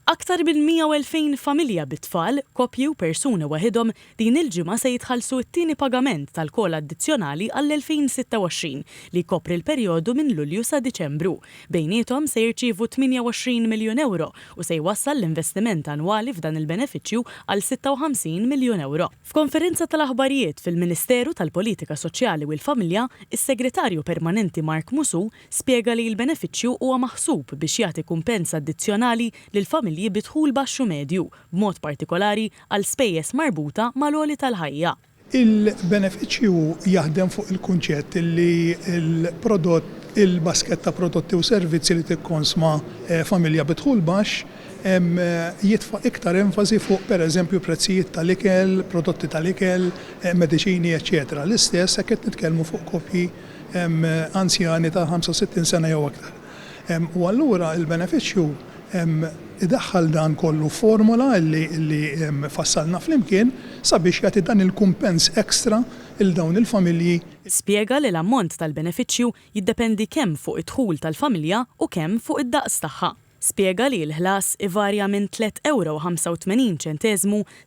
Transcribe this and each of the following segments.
Aktar minn 120,000 familja bit-tfal, koppji u persuna waħedhom din il-ġimgħa se jitħallsu t-tieni pagament tal-kol addizzjonali għall-2026 li jkopri l-perjodu minn Lulju sa Diċembru. Bejniethom se jirċievu 28 miljun euro u se jwassal l-investiment annwali f'dan il-benefiċċju għal 56 miljun euro. F'konferenza tal-aħbarijiet fil-Ministeru tal-Politika Soċjali u l-Familja, is-Segretarju Permanenti Mark Musu spjega li l-benefiċċju huwa maħsub biex jagħti kumpens addizzjonali lill-familji bidħul baxxu medju, b'mod partikolari għal spejjeż marbuta mal-għoli tal-ħajja. Il-benefiċċju jaħdem fuq il-kunċett li il-prodott, il-basketta prodotti u servizzi li tikkonsma familja bidħul baxx jitfa' iktar enfasi fuq pereżempju prezzijiet tal-ikel, prodotti tal-ikel, mediċini, eċetera. L-istess hekk qed nitkellmu fuq koppji anzjani ta' 65 sena jew aktar. U allura il-benefiċċju idaħħal dan kollu formula li fassalna flimkien sabiex jagħti dan il-kumpens ekstra il dawn il-familji. Spjega li l-ammont tal-benefiċċju jiddependi kemm fuq id-dħul tal-familja u kemm fuq id-daqs tagħha. Spjega li l-ħlas ivarja minn 3,85 €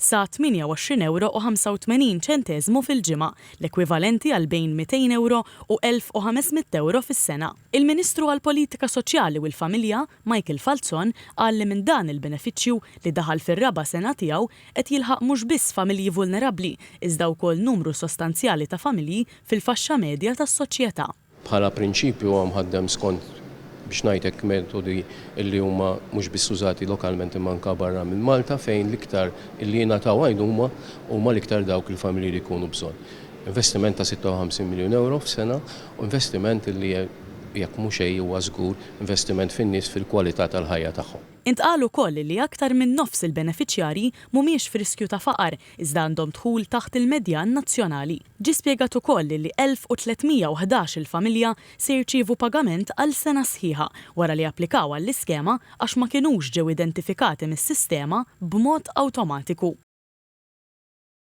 sa 28,85 € fil-ġimgħa, l-ekwivalenti għal bejn 200 € u 1,500 € fis-sena. Il-Ministru għall-Politika Soċjali u l-Familja, Michael Falzon, qal li minn dan il-benefiċċju li daħal fir-raba' sena tiegħu qed jilħaq mhux biss familji vulnerabbli, iżda wkoll numru sostanzjali ta' familji fil-faxxa medja tas-soċjetà. Bħala prinċipju huwa mħaddem skont biex ngħidlek metodi li huma mhux biss użati lokalment imma anke barra minn Malta fejn l-iktar illi jingħataw għajn huma l-iktar dawk il-familji li jkunu bżonn. Investiment ta' 56 miljun euro f'sena u investiment li jekk mhux xejn huwa żgur investiment fin-nies fil-kwalità tal-ħajja tagħhom. Intqal ukoll li aktar minn nofs il-benefiċjarji mhumiex f'riskju ta' faqar iżda għandhom dħul taħt il-medjan nazzjonali. Ġie spjegat ukoll li 1311 il-familja se jirċievu pagament għal sena sħiħa wara li applikaw għall-iskema għax ma kinux ġew identifikati mis-sistema b'mod awtomatiku.